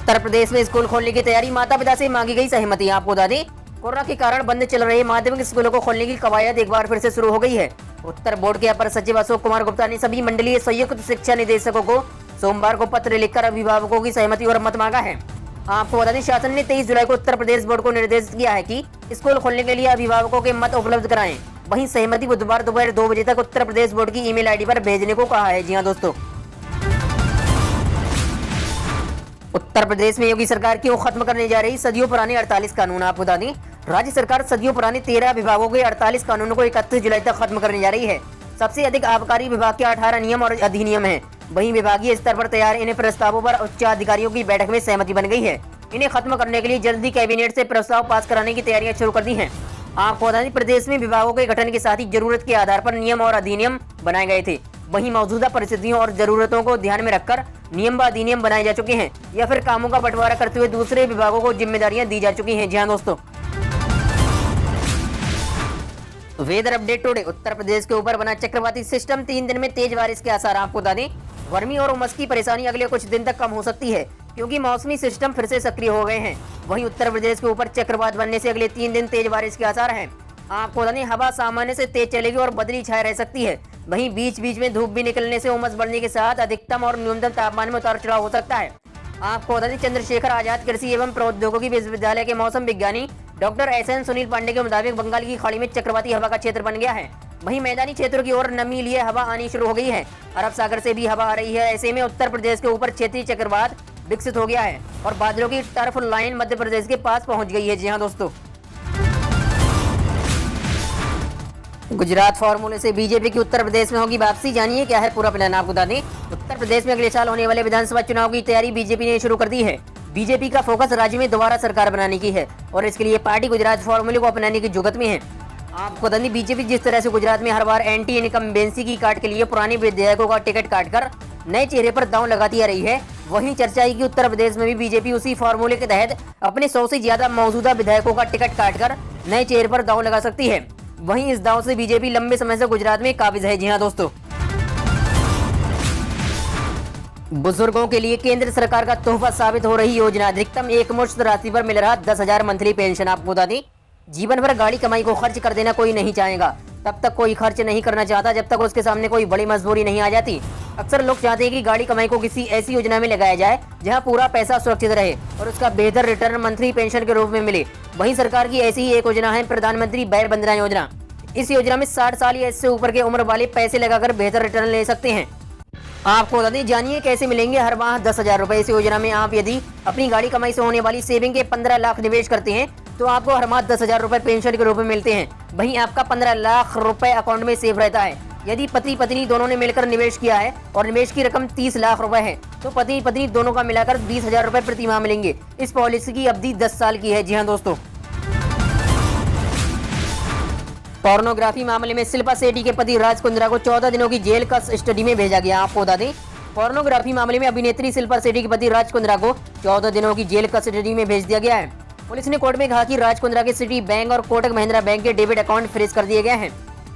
उत्तर प्रदेश में स्कूल खोलने की तैयारी, माता पिता से मांगी गई सहमति। आपको बता दें, कोरोना के कारण बंद चल रहे माध्यमिक स्कूलों को खोलने की कवायद एक बार फिर से शुरू हो गई है। उत्तर बोर्ड के अपर सचिव अशोक कुमार गुप्ता ने सभी मंडलीय संयुक्त शिक्षा निदेशकों को सोमवार को पत्र लिखकर अभिभावकों की सहमति और मत मांगा है। आपको बता दें, शासन ने 23 जुलाई को उत्तर प्रदेश बोर्ड को निर्देश किया है कि स्कूल खोलने के लिए अभिभावकों के मत उपलब्ध कराएं। वहीं सहमति बुधवार दोपहर 2 बजे तक उत्तर प्रदेश बोर्ड की ईमेल आईडी पर भेजने को कहा है। जी हाँ दोस्तों, उत्तर प्रदेश में योगी सरकार क्यों खत्म करने जा रही सदियों पुराने 48 कानून। आपको बता दें, राज्य सरकार सदियों पुराने 13 विभागों के 48 कानूनों को 31 जुलाई तक खत्म करने जा रही है। सबसे अधिक आबकारी विभाग के 18 नियम और अधिनियम हैं। वहीं विभागीय स्तर पर तैयार इन प्रस्तावों पर उच्चाधिकारियों की बैठक में सहमति बन गई है। इन्हें खत्म करने के लिए जल्दी कैबिनेट से प्रस्ताव पास कराने की तैयारियां शुरू कर दी हैं। आपको बता दें, प्रदेश में विभागों के गठन के साथ ही जरूरत के आधार पर नियम और अधिनियम बनाए गए थे। वहीं मौजूदा परिस्थितियों और जरूरतों को ध्यान में रखकर नियम व अधिनियम बनाए जा चुके हैं या फिर कामों का बंटवारा करते हुए दूसरे विभागों को जिम्मेदारियां दी जा चुकी हैं। जी हाँ दोस्तों, weather update today. Uttar Pradesh के ऊपर बना चक्रवाती सिस्टम, 3 दिन में तेज बारिश के आसार। आपको बता दें, गर्मी और उमस की परेशानी अगले कुछ दिन तक कम हो सकती है क्योंकि मौसमी सिस्टम फिर से सक्रिय हो गए हैं। वहीं उत्तर प्रदेश के ऊपर चक्रवात बनने से अगले 3 दिन तेज बारिश के आसार हैं। आपको बता दें, हवा सामान्य से तेज चलेगी और बदली छाए रह सकती है। वहीं बीच बीच में धूप भी निकलने से उमस बढ़ने के साथ अधिकतम और न्यूनतम तापमान में उतार चढ़ाव हो सकता है। आपको बता दें, चंद्रशेखर आजाद कृषि एवं प्रौद्योगिकी विश्वविद्यालय के मौसम विज्ञानी डॉक्टर SN सुनील पांडे के मुताबिक बंगाल की खाड़ी में चक्रवाती हवा का क्षेत्र बन गया है। वहीं मैदानी क्षेत्रों की ओर नमी लिए हवा आनी शुरू हो गई है। अरब सागर से भी हवा आ रही है। ऐसे में उत्तर प्रदेश के ऊपर क्षेत्रीय चक्रवात विकसित हो गया है और बादलों की टर्फ लाइन मध्य प्रदेश के पास पहुंच गई है। जी हाँ दोस्तों, गुजरात फॉर्मूले से बीजेपी की उत्तर प्रदेश में होगी वापसी। जानिए क्या है पूरा प्लान। आपको बता दें, उत्तर प्रदेश में अगले साल होने वाले विधानसभा चुनाव की तैयारी बीजेपी ने शुरू कर दी है। बीजेपी का फोकस राज्य में दोबारा सरकार बनाने की है और इसके लिए पार्टी गुजरात फॉर्मूले को अपनाने की जुगत में है। आपको बता दें, बीजेपी जिस तरह से गुजरात में हर बार एंटी इनकम्बेंसी की काट के लिए पुराने विधायकों का टिकट काटकर नए चेहरे पर दांव लगाती आ रही है, वहीं चर्चा है कि उत्तर प्रदेश में भी बीजेपी उसी फॉर्मूले के तहत अपने 100 से ज्यादा मौजूदा विधायकों का टिकट काटकर नए चेहरे पर दांव लगा सकती है। वहीं इस दांव से बीजेपी लंबे समय से गुजरात में काबिज है। जी हाँ दोस्तों, बुजुर्गों के लिए केंद्र सरकार का तोहफा साबित हो रही योजना, अधिकतम एक मुश्त राशि पर मिल रहा 10,000 मंथली पेंशन। आपको बता दें, जीवन भर गाड़ी कमाई को खर्च कर देना कोई नहीं चाहेगा। तब तक कोई खर्च नहीं करना चाहता जब तक उसके सामने कोई बड़ी मजबूरी नहीं आ जाती। अक्सर लोग चाहते हैं कि गाड़ी कमाई को किसी ऐसी योजना में लगाया जाए जहां पूरा पैसा सुरक्षित रहे और उसका बेहतर रिटर्न मंथली पेंशन के रूप में मिले। वहीं सरकार की ऐसी ही एक योजना है प्रधानमंत्री वय वंदना योजना। इस योजना में 60 साल या इससे ऊपर के उम्र वाले पैसे लगाकर बेहतर रिटर्न ले सकते हैं। आपको बता दें, जानिए कैसे मिलेंगे हर माह 10,000 रुपए। इस योजना में आप यदि अपनी गाड़ी कमाई से होने वाली सेविंग के 15 लाख निवेश करते हैं तो आपको हर माह 10,000 रुपए पेंशन के रूप में मिलते हैं। वहीं आपका 15 लाख रुपए अकाउंट में सेव रहता है। यदि पति पत्नी दोनों ने मिलकर निवेश किया है और निवेश की रकम 30 लाख रुपए है तो पति पत्नी दोनों का मिलाकर 20,000 रुपए प्रति माह मिलेंगे। इस पॉलिसी की अवधि 10 साल की है। जी हाँ दोस्तों, पोर्नोग्राफी मामले में शिल्पा शेट्टी के पति राज कुंद्रा को 14 दिनों की जेल कस्टडी में भेजा गया। आपको बता दें, पोर्नोग्राफी मामले में अभिनेत्री शिल्पा शेट्टी के पति राज कुंद्रा को 14 दिनों की जेल कस्टडी में भेज दिया गया है। पुलिस ने कोर्ट में कहा कि राज कुंद्रा के सिटी बैंक और कोटक महिंद्रा बैंक के डेबिट अकाउंट फ्रीज कर दिए गए हैं।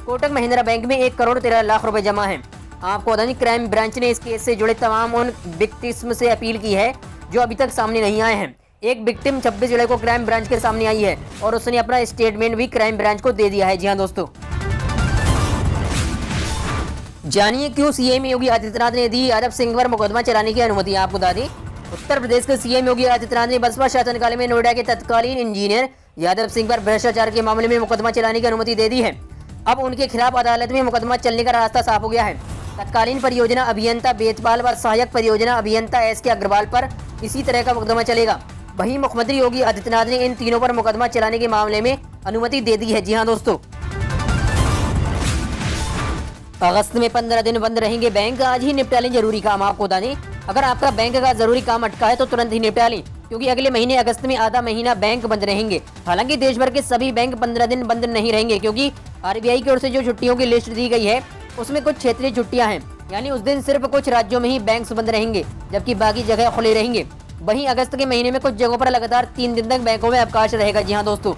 कोटक महिंद्रा बैंक में 1 करोड़ 13 लाख रुपए जमा है। आपको बता दें, क्राइम ब्रांच ने इस केस से जुड़े तमाम उन विक्टिम्स से अपील की है जो अभी तक सामने नहीं आए हैं। एक विक्टिम 26 जुलाई को क्राइम ब्रांच के सामने आई है और उसने अपना स्टेटमेंट भी क्राइम ब्रांच को दे दिया है। जी हाँ दोस्तों, जानिए क्यों सीएम योगी आदित्यनाथ ने दी यादव सिंह पर मुकदमा चलाने की अनुमति। आपको बता दें, उत्तर प्रदेश के सीएम योगी आदित्यनाथ ने बसपा शासनकाल में नोएडा के तत्कालीन इंजीनियर यादव सिंह पर भ्रष्टाचार के मामले में मुकदमा चलाने की अनुमति दे दी है। अब उनके खिलाफ अदालत में मुकदमा चलने का रास्ता साफ हो गया है। तत्कालीन परियोजना अभियंता बेतपाल व सहायक परियोजना अभियंता SK अग्रवाल पर इसी तरह का मुकदमा चलेगा। वहीं मुख्यमंत्री योगी आदित्यनाथ ने इन तीनों पर मुकदमा चलाने के मामले में अनुमति दे दी है। जी हाँ दोस्तों, अगस्त में 15 दिन बंद रहेंगे बैंक, आज ही निपटा लें जरूरी काम। आपको बता दें, अगर आपका बैंक का जरूरी काम अटका है तो तुरंत ही निपटा लें क्योंकि अगले महीने अगस्त में आधा महीना बैंक बंद रहेंगे। हालांकि देश भर के सभी बैंक 15 दिन बंद नहीं रहेंगे क्योंकि RBI की ओर से जो छुट्टियों की लिस्ट दी गई है उसमें कुछ क्षेत्रीय छुट्टियां हैं, यानी उस दिन सिर्फ कुछ राज्यों में ही बैंक बंद रहेंगे जबकि बाकी जगह खुले रहेंगे। वहीं अगस्त के महीने में कुछ जगहों पर लगातार 3 दिन तक बैंकों में अवकाश रहेगा। जी हाँ दोस्तों,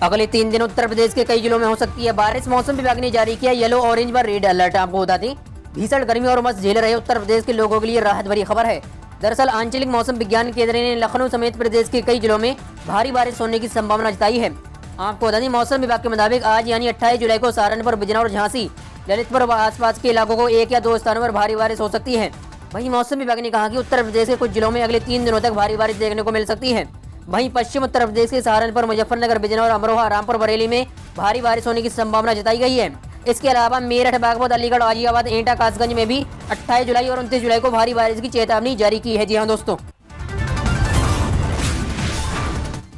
अगले 3 दिन उत्तर प्रदेश के कई जिलों में हो सकती है बारिश। मौसम विभाग ने जारी किया येलो, ऑरेंज व रेड अलर्ट। आपको बता दें, भीषण गर्मी और उमस झेल रहे उत्तर प्रदेश के लोगों के लिए राहत भरी खबर है। दरअसल आंचलिक मौसम विज्ञान केंद्र ने लखनऊ समेत प्रदेश के कई जिलों में भारी बारिश होने की संभावना जताई है। आपको बता दें, मौसम विभाग के मुताबिक आज यानी 28 जुलाई को सहारनपुर, बिजनौर, झांसी, ललितपुर व आसपास के इलाकों को 1 या 2 स्थानों पर भारी बारिश हो सकती है। वहीं मौसम विभाग ने कहा कि उत्तर प्रदेश के कुछ जिलों में अगले 3 दिनों तक भारी बारिश देखने को मिल सकती है। वहीं पश्चिम उत्तर प्रदेश के सहारनपुर, मुजफ्फरनगर, बिजनौर, अमरोहा, रामपुर, बरेली में भारी बारिश होने की संभावना जताई गई है। इसके अलावा मेरठ, बागपत, अलीगढ़, गाजियाबाद, एटा, कासगंज में भी 28 जुलाई और 29 जुलाई को भारी बारिश की चेतावनी जारी की है। जी हाँ दोस्तों,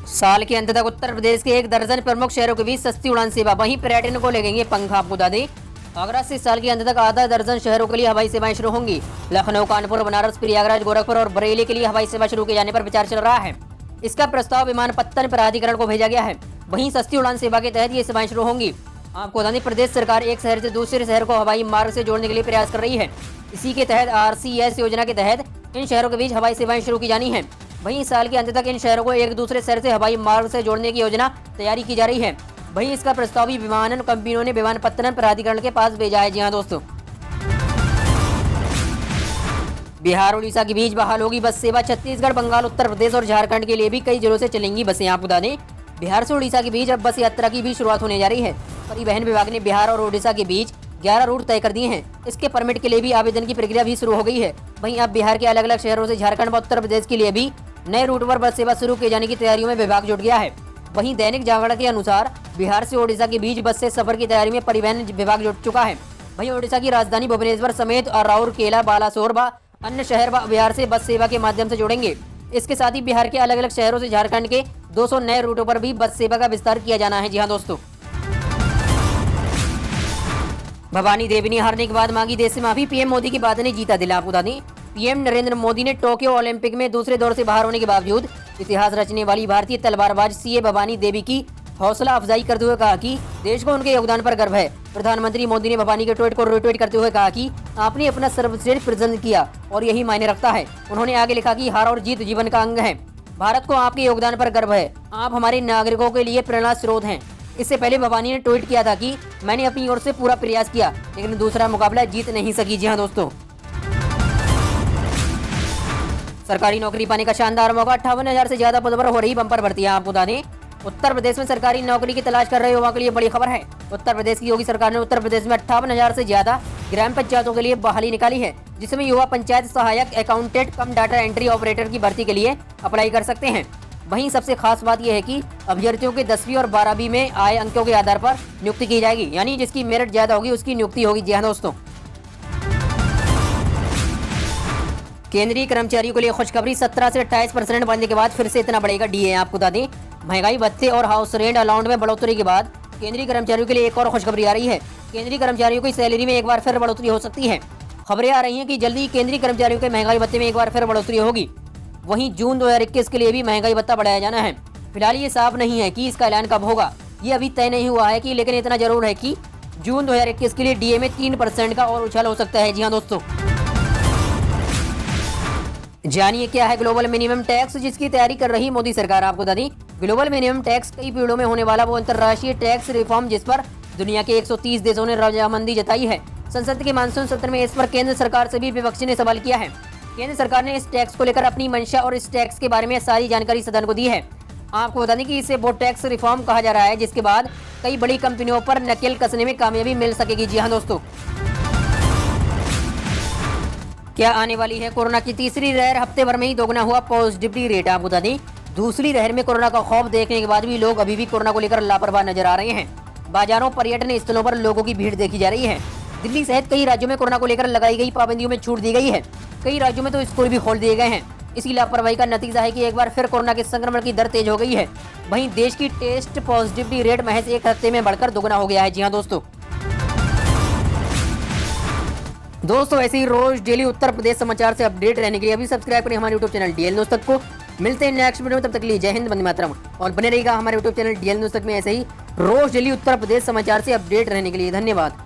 साल के अंत तक उत्तर प्रदेश के 1 दर्जन प्रमुख शहरों के बीच सस्ती उड़ान सेवा, वहीं पर्यटन को लगेंगे पंखा। आपको बता दें, अगस्त से साल के अंत तक आधा दर्जन शहरों के लिए हवाई सेवाएं शुरू होंगी। लखनऊ, कानपुर, बनारस, प्रयागराज, गोरखपुर और बरेली के लिए हवाई सेवा शुरू किए जाने पर विचार चल रहा है। इसका प्रस्ताव विमानपत्तन प्राधिकरण को भेजा गया है। वहीं सस्ती उड़ान सेवा के तहत ये सेवाएं शुरू होंगी। आपको बता दें, प्रदेश सरकार एक शहर से दूसरे शहर को हवाई मार्ग से जोड़ने के लिए प्रयास कर रही है। इसी के तहत RCS योजना के तहत इन शहरों के बीच हवाई सेवाएं शुरू की जानी है। वहीं साल के अंत तक इन शहरों को एक दूसरे शहर से हवाई मार्ग से जोड़ने की योजना तैयारी की जा रही है। वहीं इसका प्रस्ताव भी विमानन कंपनियों ने विमानपत्तन प्राधिकरण के पास भेजा है। जी हाँ दोस्तों, बिहार, उड़ीसा के बीच बहाल होगी बस सेवा। छत्तीसगढ़, बंगाल, उत्तर प्रदेश और झारखंड के लिए भी कई जिलों से चलेंगी बसें। आपको बता दें, बिहार से उड़ीसा के बीच अब बस यात्रा की भी शुरुआत होने जा रही है। परिवहन विभाग ने बिहार और उड़ीसा के बीच 11 रूट तय कर दिए हैं। इसके परमिट के लिए भी आवेदन की प्रक्रिया भी शुरू हो गई है। वहीं अब बिहार के अलग अलग शहरों से झारखंड व उत्तर प्रदेश के लिए भी नए रूट पर बस सेवा शुरू किए जाने की तैयारियों में विभाग जुट गया है। वहीं दैनिक जागरण के अनुसार बिहार से उड़ीसा के बीच बस से सफर की तैयारी में परिवहन विभाग जुट चुका है। वहीं उड़ीसा की राजधानी भुवनेश्वर समेत राउरकेला, बालासोर व अन्य शहर व बिहार से बस सेवा के माध्यम से जुड़ेंगे। इसके साथ ही बिहार के अलग अलग शहरों से झारखंड के 200 नए रूटों पर भी बस सेवा का विस्तार किया जाना है। जी हाँ दोस्तों, भवानी देवी ने हारने के बाद मांगी देश से माफी। पीएम मोदी की बात ने जीता दिल। आपको बता दें, पीएम नरेंद्र मोदी ने टोक्यो ओलंपिक में दूसरे दौर से बाहर होने के बावजूद इतिहास रचने वाली भारतीय तलवारबाज CA भवानी देवी की हौसला अफजाई करते हुए कहा कि देश को उनके योगदान पर गर्व है। प्रधानमंत्री मोदी ने भवानी के ट्वीट को रिट्वीट करते हुए कहा कि आपने अपना सर्वश्रेष्ठ प्रदर्शन किया और यही मायने रखता है। उन्होंने आगे लिखा कि हार और जीत जीवन का अंग है। भारत को आपके योगदान पर गर्व है। आप हमारे नागरिकों के लिए प्रेरणा स्रोत हैं। इससे पहले भवानी ने ट्वीट किया था कि मैंने अपनी ओर से पूरा प्रयास किया, लेकिन दूसरा मुकाबला जीत नहीं सकी। जी हाँ दोस्तों, सरकारी नौकरी पाने का शानदार मौका। 58,000 से ज्यादा पद पर हो रही बम्पर भर्ती। आपको बता दें, उत्तर प्रदेश में सरकारी नौकरी की तलाश कर रहे युवाओं के लिए बड़ी खबर है। उत्तर प्रदेश की योगी सरकार ने उत्तर प्रदेश में 58,000 से ज्यादा ग्राम पंचायतों के लिए बहाली निकाली है, जिसमें युवा पंचायत सहायक, अकाउंटेंट कम डाटा एंट्री ऑपरेटर की भर्ती के लिए अप्लाई कर सकते हैं। वहीं सबसे खास बात यह है कि अभ्यर्थियों के 10वीं और 12वीं में आए अंकों के आधार पर नियुक्ति की जाएगी, यानी जिसकी मेरिट ज्यादा होगी उसकी नियुक्ति होगी। जी हाँ दोस्तों, केंद्रीय कर्मचारियों के लिए खुशखबरी। 17 से 28% बढ़ने के बाद फिर से इतना बढ़ेगा DA। आपको बता दें, महंगाई भत्ते और हाउस रेंट अलाउंस में बढ़ोतरी के बाद केंद्रीय कर्मचारियों के लिए एक और खुशखबरी आ रही है। केंद्रीय कर्मचारियों की सैलरी में एक बार फिर बढ़ोतरी हो सकती है। खबरें आ रही हैं कि जल्दी केंद्रीय कर्मचारियों के महंगाई भत्ते में एक बार फिर बढ़ोतरी होगी। वहीं जून 2021 के लिए भी महंगाई भत्ता बढ़ाया जाना है। फिलहाल ये साफ नहीं है कि इसका ऐलान कब होगा, ये अभी तय नहीं हुआ है कि, लेकिन इतना जरूर है कि जून 2021 के लिए DA में 3% का और उछाल हो सकता है। जी हाँ दोस्तों, जानिए क्या है ग्लोबल मिनिमम टैक्स, जिसकी तैयारी कर रही मोदी सरकार। आपको बता दें, ग्लोबल मिनिमम टैक्स कई पीढ़ियों में होने वाला वो अंतर्राष्ट्रीय टैक्स रिफॉर्म जिस पर दुनिया के 130 देशों ने रजामंदी जताई है। संसद के मानसून सत्र में इस पर केंद्र सरकार से भी विपक्ष ने सवाल किया है। केंद्र सरकार ने इस टैक्स को लेकर अपनी मंशा और इस टैक्स के बारे में सारी जानकारी सदन को दी है। आपको बता दें कि इसे वो टैक्स रिफॉर्म कहा जा रहा है जिसके बाद कई बड़ी कंपनियों पर नकेल कसने में कामयाबी मिल सकेगी। जी हाँ दोस्तों, क्या आने वाली है कोरोना की तीसरी लहर। हफ्ते भर में ही दोगुना हुआ पॉजिटिविटी रेट। आपको बता दें, दूसरी लहर में कोरोना का खौफ देखने के बाद भी लोग अभी भी कोरोना को लेकर लापरवाह नजर आ रहे हैं। बाजारों, पर्यटन स्थलों पर लोगों की भीड़ देखी जा रही है। दिल्ली सहित कई राज्यों में कोरोना को लेकर लगाई गई पाबंदियों में छूट दी गई है। कई राज्यों में तो स्कूल भी खोल दिए गए हैं। इसी लापरवाही का नतीजा है कि एक बार फिर कोरोना के संक्रमण की दर तेज हो गई है। वहीं देश की टेस्ट पॉजिटिविटी रेट महज एक हफ्ते में बढ़कर दोगुना हो गया है। जी हाँ दोस्तों, ऐसे ही रोज डेली उत्तर प्रदेश समाचार से अपडेट रहने के लिए अभी सब्सक्राइब करें हमारे यूट्यूब चैनल DL न्यूज तक को। मिलते हैं नेक्स्ट वीडियो में, तब तक के लिए जय हिंद, वंदे मातरम। और बने रहेगा हमारे यूट्यूब चैनल DL न्यूज तक में ऐसे ही रोज डेली उत्तर प्रदेश समाचार से अपडेट रहने के लिए। धन्यवाद।